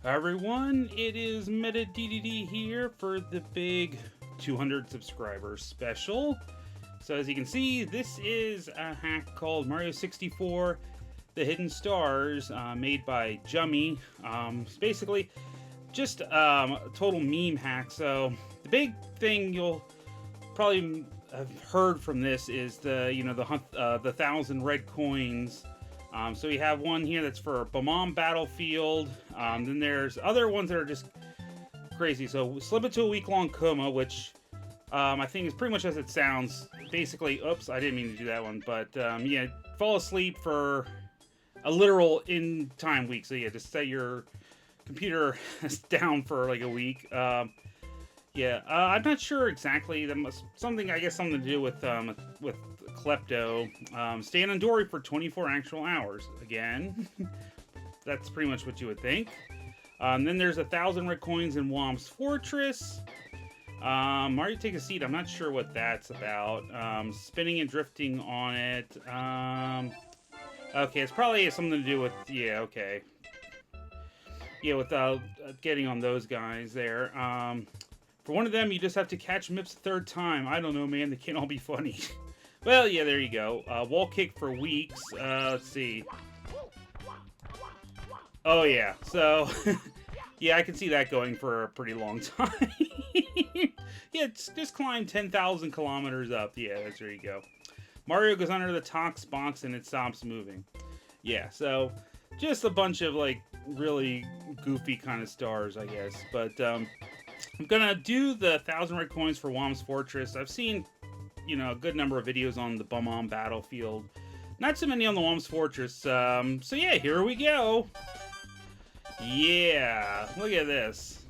Hi everyone, it is MetaDedede here for the big 200 subscribers special. So as you can see, this is a hack called Mario 64 The Hidden Stars, made by Jummy. It's basically just a total meme hack. So the big thing you'll probably have heard from this is the 1,000 red coins. So we have one here that's for Whomp Battlefield. Then there's other ones that are just crazy. So slip into a week-long coma, which I think is pretty much as it sounds. Basically, oops, I didn't mean to do that one. But yeah, fall asleep for a literal in-time week. So yeah, just set your computer down for like a week. Yeah, I'm not sure exactly. That must something to do with klepto. Stay on Dory for 24 actual hours. Again, that's pretty much what you would think. Then there's 1,000 red coins in Whomp's Fortress. Mario Take a Seat. I'm not sure what that's about. Spinning and drifting on it. Okay, it's probably something to do with okay. Yeah, without getting on those guys there. For one of them, you just have to catch Mips a third time. I don't know, man. They can't all be funny. Well, yeah, there you go. Wall kick for weeks. Let's see. Oh, yeah. So, yeah, I can see that going for a pretty long time. Yeah, it's just climb 10,000 kilometers up. Yeah, there you go. Mario goes under the Tox box and it stops moving. Yeah, so just a bunch of, like, really goofy kind of stars, I guess. But, I'm gonna do the 1,000 red coins for Whomp's Fortress. I've seen, a good number of videos on the Whomp Battlefield. Not so many on the Whomp's Fortress. So yeah, here we go. Yeah, look at this.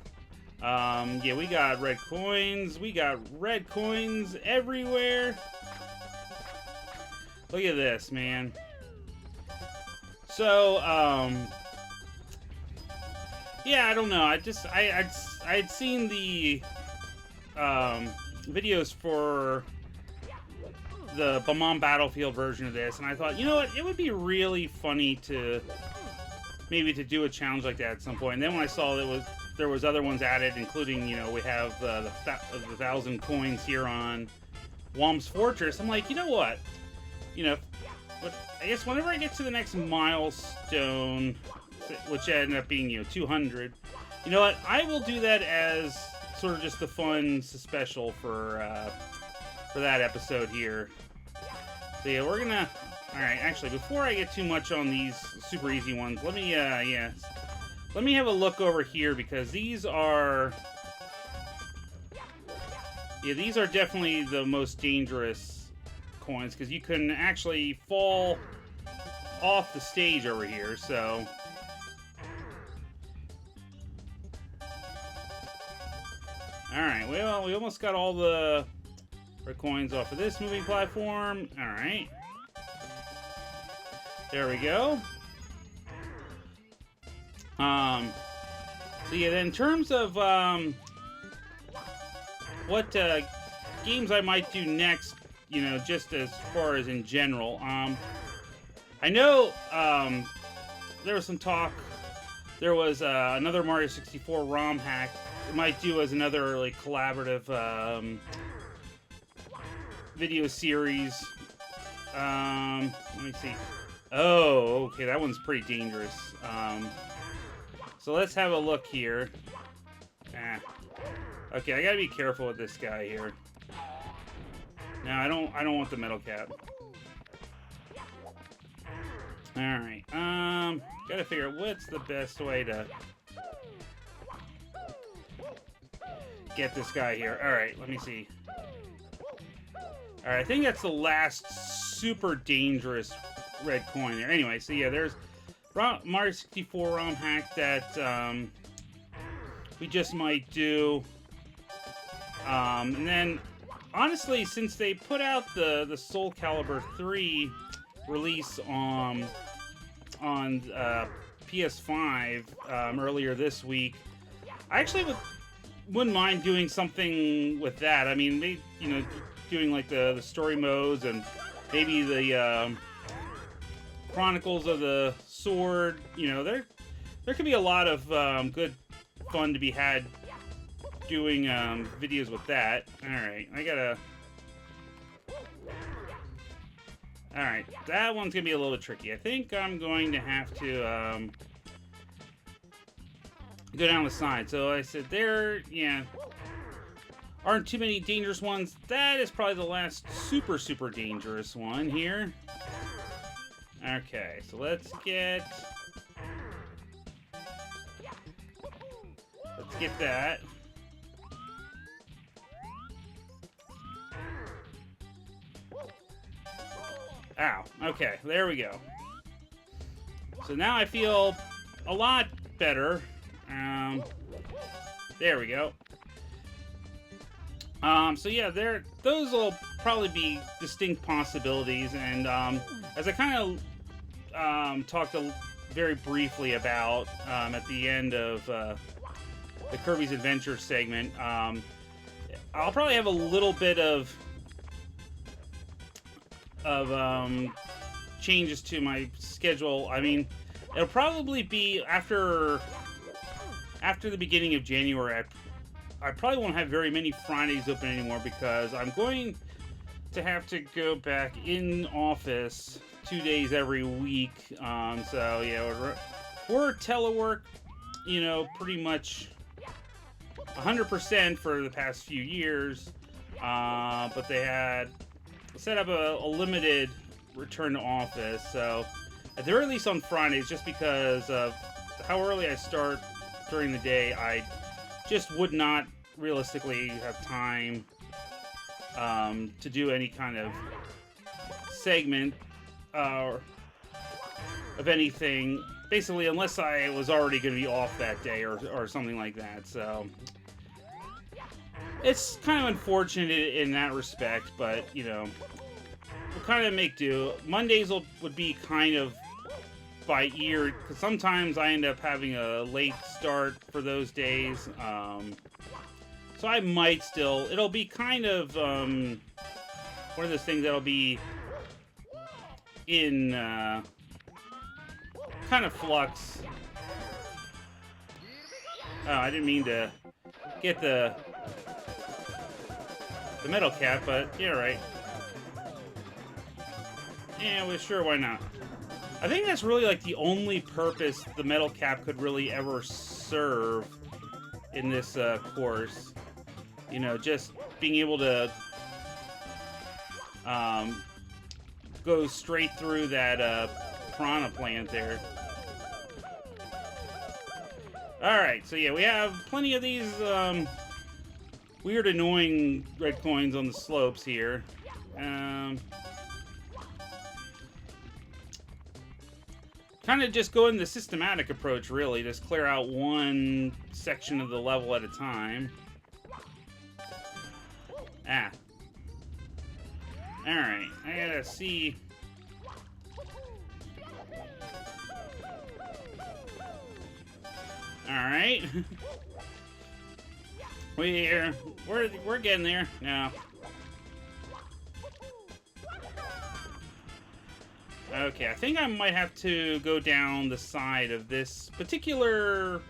Yeah, we got red coins. We got red coins everywhere. Look at this, man. So, yeah, I don't know. I had seen the videos for the Whomp Battlefield version of this, and I thought, you know what, it would be really funny to maybe to do a challenge like that at some point. And then when I saw that there was other ones added, including we have the 1,000 coins here on Whomp's Fortress, I'm like, you know what, but I guess whenever I get to the next milestone, which ended up being 200. You know what? I will do that as sort of just the fun special for that episode here. So yeah, we're gonna. All right, actually, before I get too much on these super easy ones, let me let me have a look over here because these are these are definitely the most dangerous coins because you can actually fall off the stage over here. So. Alright, well, we almost got all the red coins off of this moving platform. Alright. There we go. So yeah, then in terms of what games I might do next, just as far as in general, I know there was some talk. There was another Mario 64 ROM hack. Might do as another like collaborative video series. Let me see. Oh, okay, that one's pretty dangerous. So let's have a look here. Okay, I gotta be careful with this guy here. No, I don't want the metal cap. All right. Gotta figure out what's the best way to get this guy here. Alright, let me see. Alright, I think that's the last super dangerous red coin there. Anyway, so yeah, there's Mario 64 ROM hack that we just might do. And then, honestly, since they put out the Soul Calibur 3 release on PS5 earlier this week, I actually wouldn't mind doing something with that. I mean, maybe, doing like the story modes and maybe the Chronicles of the Sword. there could be a lot of good fun to be had doing videos with that. Alright, I gotta... Alright, that one's gonna be a little tricky. I think I'm going to have to go down the side. So I said there, yeah, aren't too many dangerous ones. That is probably the last super dangerous one here. Okay, so let's get that. Ow. Okay, there we go. So now I feel a lot better. There we go. So yeah, those will probably be distinct possibilities, and as I kind of talked very briefly about at the end of the Kirby's Adventure segment, I'll probably have a little bit of changes to my schedule. I mean, it'll probably be after the beginning of January. I probably won't have very many Fridays open anymore because I'm going to have to go back in office 2 days every week. So yeah, we're telework, you know, pretty much 100% for the past few years. But they had set up a limited return to office. So at the very least on Fridays, just because of how early I start during the day, I just would not realistically have time to do any kind of segment of anything, basically, unless I was already going to be off that day or something like that. So it's kind of unfortunate in that respect, but you know, we'll kind of make do. Mondays would be kind of by ear, because sometimes I end up having a late start for those days. So I might still, it'll be kind of one of those things that'll be in kind of flux. Oh, I didn't mean to get the metal cap, but yeah, right. Yeah, well, sure, why not? I think that's really like the only purpose the metal cap could really ever serve in this course. You know, just being able to go straight through that piranha plant there. Alright, so yeah, we have plenty of these weird, annoying red coins on the slopes here. Kind of just go in the systematic approach, really. Just clear out one section of the level at a time. Ah. Alright, I gotta see. Alright. We're getting there now. Okay, I think I might have to go down the side of this particular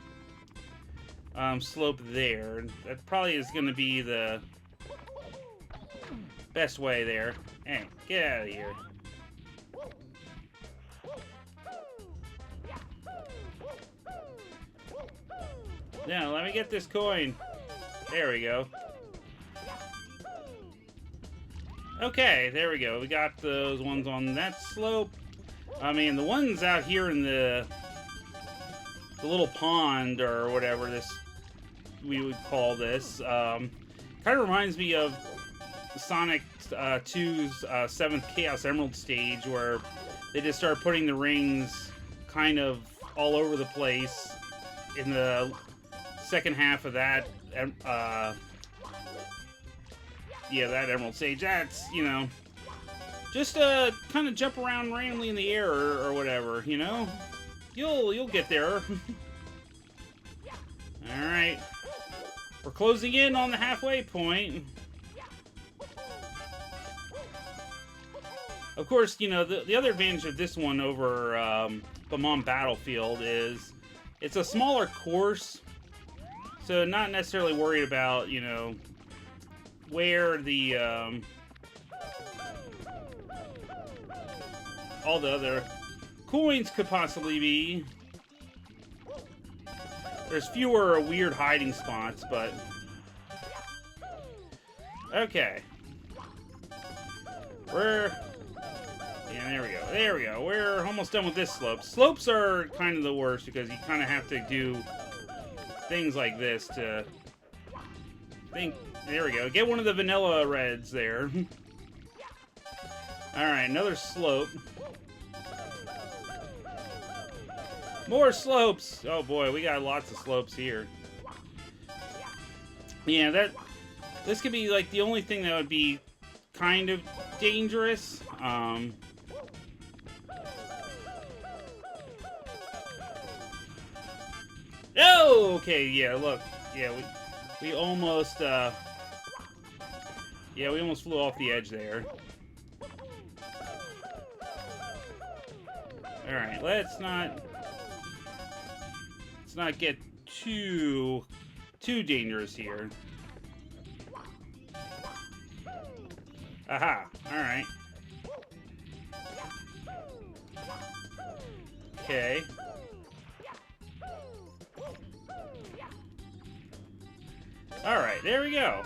slope there. That probably is going to be the best way there. Hey, get out of here. Now, let me get this coin. There we go. Okay, there we go. We got those ones on that slope. I mean, the ones out here in the little pond or whatever we would call this, kind of reminds me of Sonic 2's 7th Chaos Emerald stage, where they just start putting the rings kind of all over the place in the second half of that. Yeah, that Emerald Stage, that's, you know, just kind of jump around randomly in the air or whatever, you know? You'll get there. Alright. We're closing in on the halfway point. Of course, you know, the other advantage of this one over Whomp Battlefield is it's a smaller course, so not necessarily worried about, you know, where the all the other coins could possibly be. There's fewer weird hiding spots, but okay. Yeah, there we go. There we go. We're almost done with this slope. Slopes are kind of the worst because you kind of have to do things like this to think. There we go. Get one of the vanilla reds there. Alright, another slope. More slopes! Oh boy, we got lots of slopes here. Yeah, this could be like the only thing that would be kind of dangerous. Oh, okay, yeah, look. Yeah, we almost, yeah, we almost flew off the edge there. Alright, let's not get too dangerous here. Aha, alright. Okay. Alright, there we go.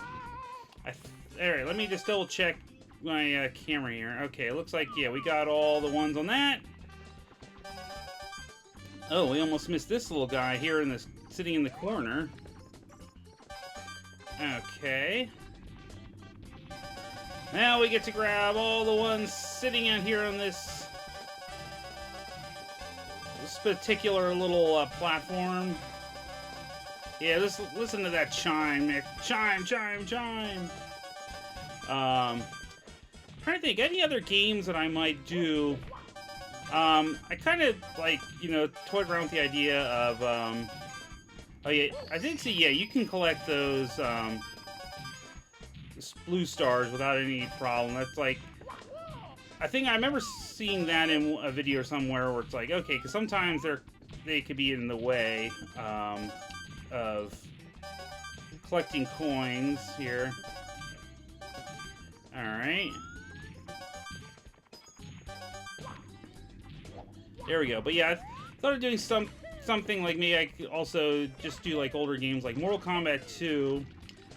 Alright, let me just double check my camera here. Okay, it looks like, yeah, we got all the ones on that. Oh, we almost missed this little guy here in this, sitting in the corner. Okay. Now we get to grab all the ones sitting out here on this particular little platform. Yeah, listen to that chime, Mick. Chime, chime, chime. Trying to think, any other games that I might do. I kind of, like, you know, toyed around with the idea of, oh yeah, I did see, yeah, you can collect those, blue stars without any problem. That's like, I think I remember seeing that in a video somewhere where it's like, okay, because sometimes they could be in the way, of collecting coins here. Alright. There we go. But yeah, I thought of doing something like maybe I could also just do like older games like Mortal Kombat 2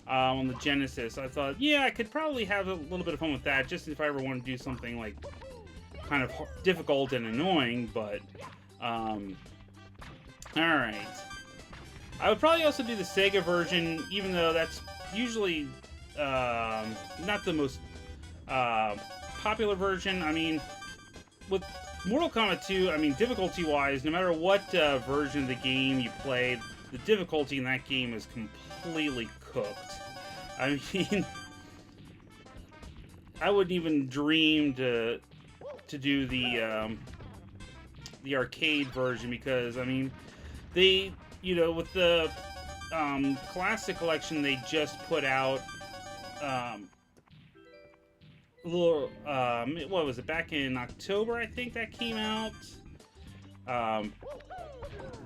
on the Genesis. I thought, yeah, I could probably have a little bit of fun with that, just if I ever want to do something like kind of difficult and annoying, but alright. I would probably also do the Sega version, even though that's usually not the most popular version. I mean, with Mortal Kombat 2, I mean, difficulty-wise, no matter what version of the game you played, the difficulty in that game is completely cooked. I mean, I wouldn't even dream to do the arcade version because, I mean, they, you know, with the Classic Collection, they just put out little, what was it, back in October, I think that came out.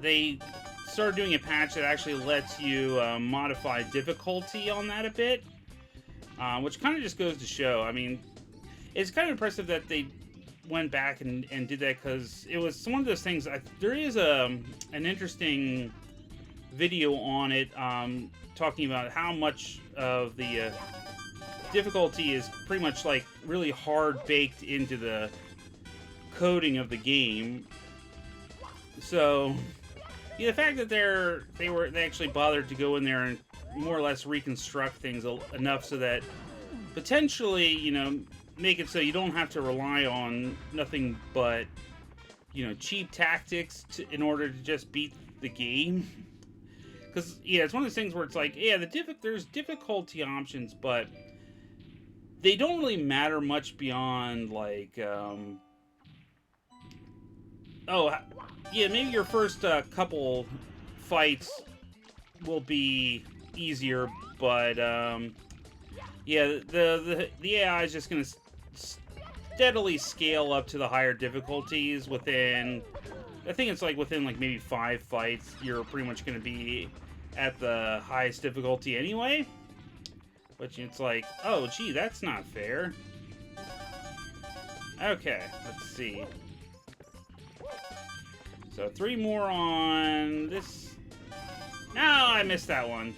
They started doing a patch that actually lets you modify difficulty on that a bit, which kind of just goes to show. I mean, it's kind of impressive that they went back and did that, because it was one of those things. There is an interesting video on it talking about how much of the difficulty is pretty much like really hard baked into the coding of the game. So yeah, the fact that they actually bothered to go in there and more or less reconstruct things enough so that potentially, you know, make it so you don't have to rely on nothing but, you know, cheap tactics in order to just beat the game. Because yeah, it's one of those things where it's like, yeah, there's difficulty options, but they don't really matter much beyond, like, oh, yeah, maybe your first couple fights will be easier, but, yeah, the AI is just going to steadily scale up to the higher difficulties within I think it's like within like maybe 5 fights, you're pretty much going to be at the highest difficulty anyway. But it's like, oh, gee, that's not fair. Okay, let's see. So 3 more on this. No, I missed that one.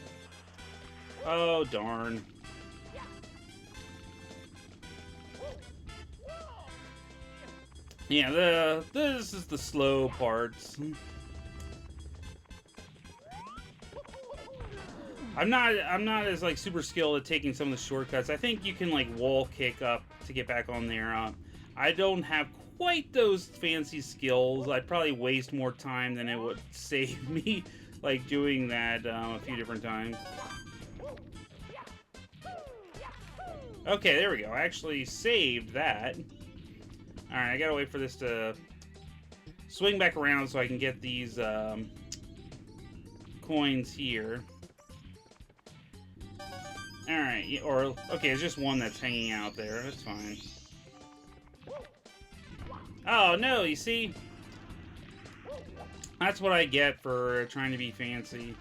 Oh, darn. Yeah, this is the slow parts. I'm not as like super skilled at taking some of the shortcuts. I think you can like wall kick up to get back on there. I don't have quite those fancy skills. I'd probably waste more time than it would save me like doing that a few different times. Okay, there we go. I actually saved that. Alright, I gotta wait for this to swing back around so I can get these coins here. Alright, or, okay, it's just one that's hanging out there. That's fine. Oh, no, you see? That's what I get for trying to be fancy.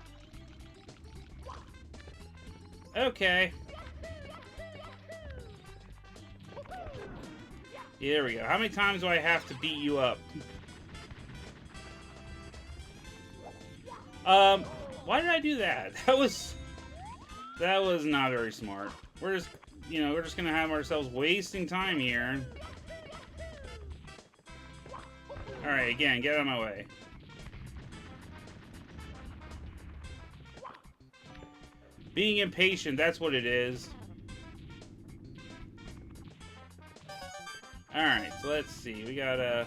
Okay. Yeah, there we go. How many times do I have to beat you up? Why did I do that? That was not very smart. We're just, you know, we're just gonna have ourselves wasting time here. Alright, again, get out of my way. Being impatient, that's what it is. Alright, so let's see. We gotta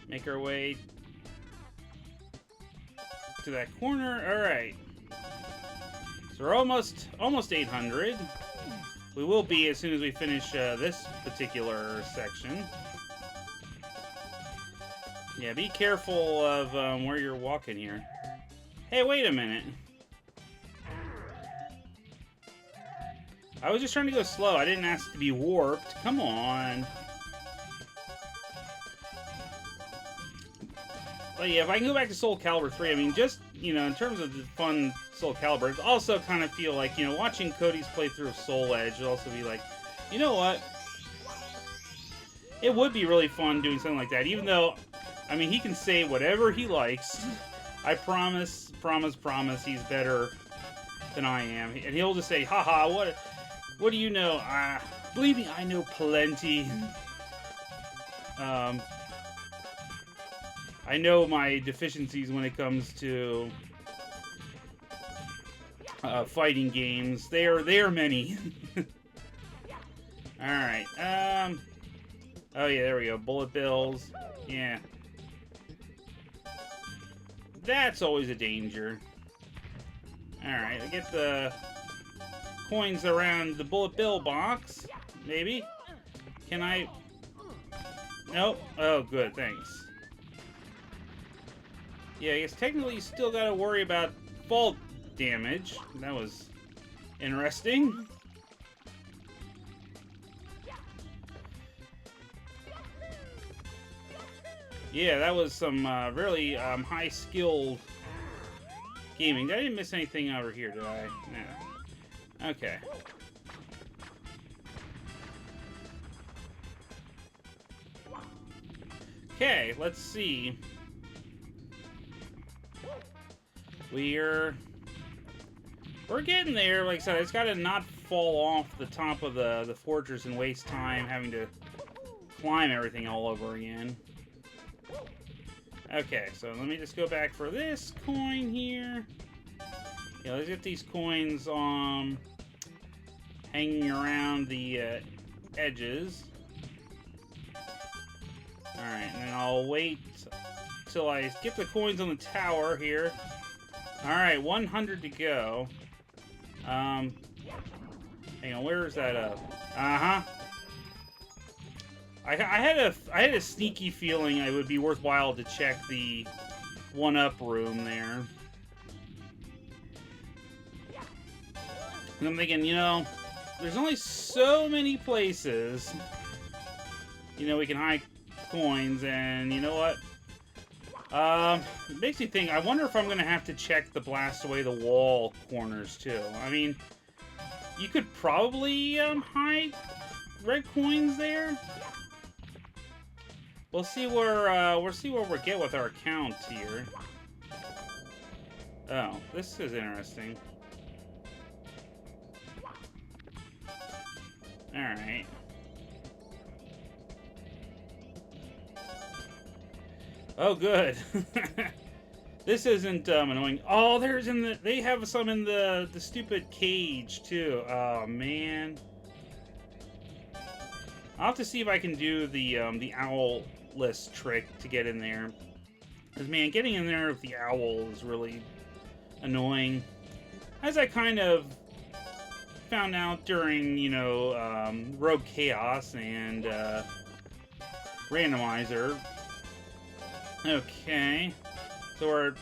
make our way to that corner. Alright. So we're almost 800. We will be as soon as we finish this particular section. Yeah, be careful of where you're walking here. Hey, wait a minute. I was just trying to go slow. I didn't ask to be warped. Come on. But yeah, if I can go back to Soul Calibur 3, I mean, just, you know, in terms of the fun Soul Calibur, it's also kind of feel like, you know, watching Cody's playthrough of Soul Edge would also be like, you know what? It would be really fun doing something like that, even though, I mean, he can say whatever he likes. I promise, he's better than I am. And he'll just say, haha, what do you know? Believe me, I know plenty. I know my deficiencies when it comes to fighting games. They are many. All right. Oh yeah, there we go. Bullet bills. Yeah. That's always a danger. All right, I get the coins around the bullet bill box. Maybe. Can I? Nope. Oh, good. Thanks. Yeah, I guess technically you still gotta worry about fall damage. That was interesting. Yeah, that was some really high-skilled gaming. I didn't miss anything over here, did I? No. Okay. Okay, let's see. We're getting there. Like I said, it's got to not fall off the top of the fortress and waste time having to climb everything all over again. Okay, so let me just go back for this coin here. Yeah, let's get these coins hanging around the edges. Alright, and then I'll wait till I get the coins on the tower here. Alright, 100 to go. Hang on, where is that up? Uh-huh. I had a sneaky feeling it would be worthwhile to check the 1-up room there. And I'm thinking, you know, there's only so many places, you know, we can hide coins, and you know what? It makes me think, I wonder if I'm gonna have to check the blast away the wall corners, too. I mean, you could probably, hide red coins there. We'll see where we get with our account here. Oh, this is interesting. Alright. Oh, good. This isn't annoying. Oh, they have some in the stupid cage too. Oh man. I'll have to see if I can do the owl list trick to get in there. Because man, getting in there with the owl is really annoying. As I kind of found out during, you know, Rogue Chaos and Randomizer. Okay, so we're at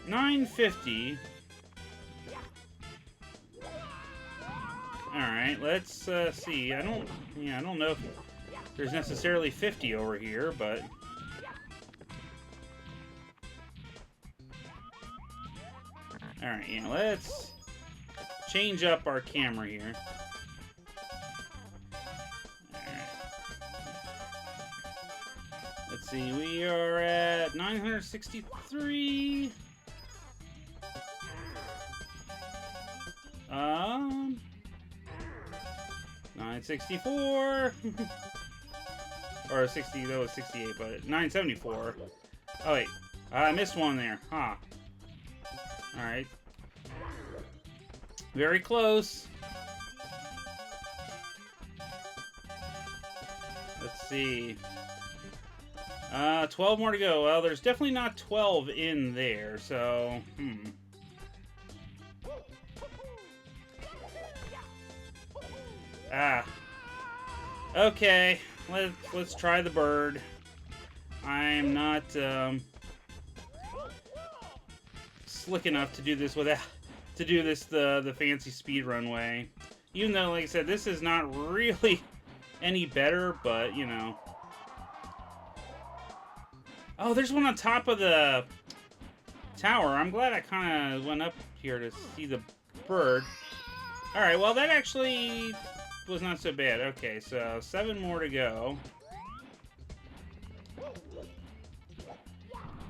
950. All right, let's see. I don't know if there's necessarily 50 over here, but all right, yeah, let's change up our camera here. Let's see, we are at 963. 964. Or 60, that was 68, but 974. Oh wait, I missed one there, huh? Alright. Very close. Let's see. 12 more to go. Well, there's definitely not 12 in there, so, Ah. Okay, let's try the bird. I'm not, slick enough to do this the fancy speedrun way. Even though, like I said, this is not really any better, but, you know. Oh, there's one on top of the tower. I'm glad I kind of went up here to see the bird. Alright, well, that actually was not so bad. Okay, so 7 more to go.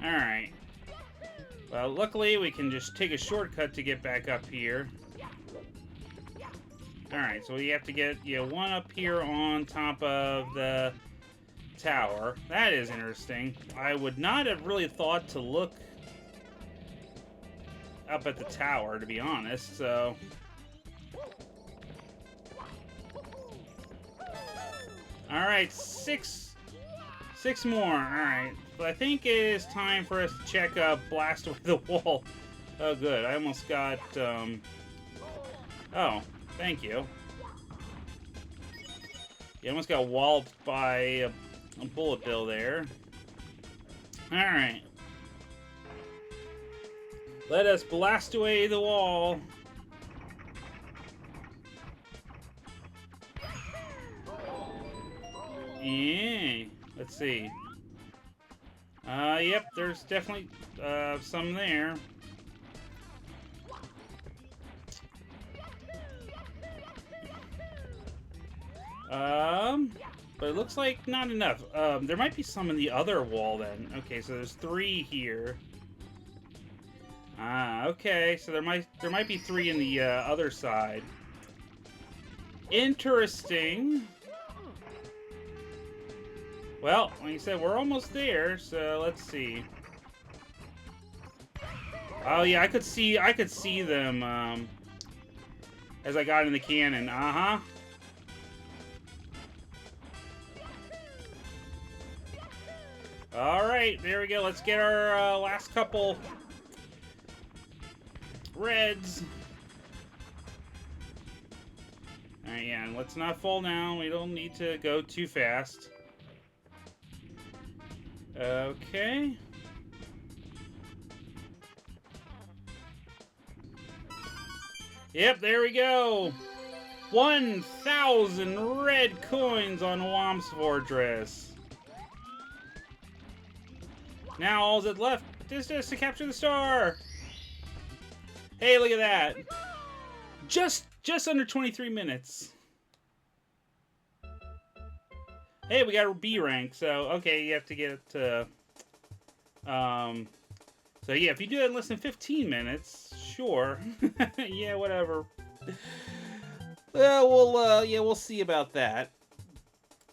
Alright. Well, luckily, we can just take a shortcut to get back up here. Alright, so we have to get, one up here on top of the tower. That is interesting. I would not have really thought to look up at the tower, to be honest, so... Alright, six more. Alright, but I think it is time for us to check blast away the wall. Oh, good. I almost got, Oh, thank you. You almost got walloped by a bullet bill there. Alright. Let us blast away the wall. Yeah. Let's see. Yep, there's definitely some there. But it looks like not enough. There might be some in the other wall then. Okay, so there's 3 here. Ah, okay, so there might be 3 in the other side. Interesting. Well, like I said, we're almost there, so let's see. Oh yeah, I could see them as I got in the cannon. Uh-huh. Alright, there we go. Let's get our last couple reds. Alright, yeah, and let's not fall down. We don't need to go too fast. Okay. Yep, there we go. 1,000 red coins on Whomp's Fortress. Now all that's left is just to capture the star. Hey, look at that. Just under 23 minutes. Hey, we got a B rank, so okay, you have to get to so yeah, if you do that in less than 15 minutes, sure. Yeah, whatever. Well, yeah, we'll see about that.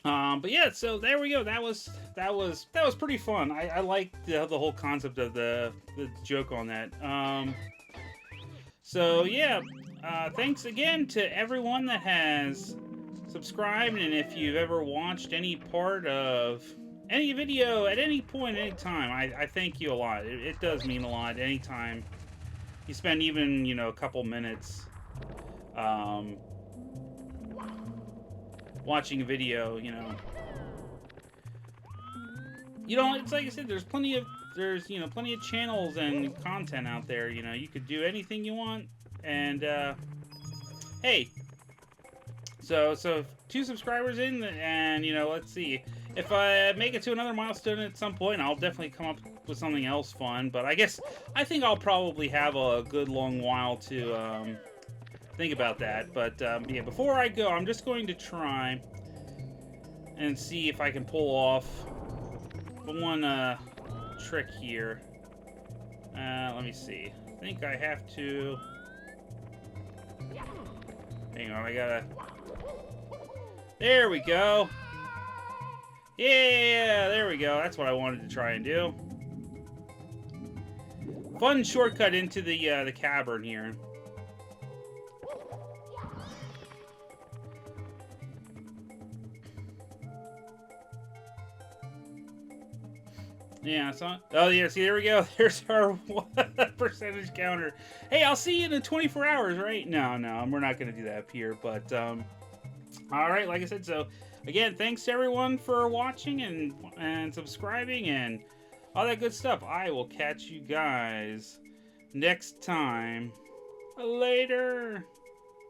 But yeah, so there we go. That was pretty fun. I like the whole concept of the joke on that. So yeah, thanks again to everyone that has subscribed, and if you've ever watched any part of any video at any point, any time, I thank you a lot. It does mean a lot. Anytime you spend even, you know, a couple minutes watching a video, you know, it's like I said, there's plenty of channels and content out there. You know, you could do anything you want, and hey, so 2 subscribers in, and you know, let's see, if I make it to another milestone at some point, I'll definitely come up with something else fun. But I think I'll probably have a good long while to think about that. But yeah, before I go, I'm just going to try and see if I can pull off one trick here. Let me see. I think I have to. Hang on, I gotta. There we go. Yeah, there we go. That's what I wanted to try and do. Fun shortcut into the cavern here. Yeah, oh yeah, see, there we go. There's our percentage counter. Hey, I'll see you in 24 hours, right? No, we're not going to do that up here, but, alright, like I said, so, again, thanks to everyone for watching and subscribing and all that good stuff. I will catch you guys next time. Later!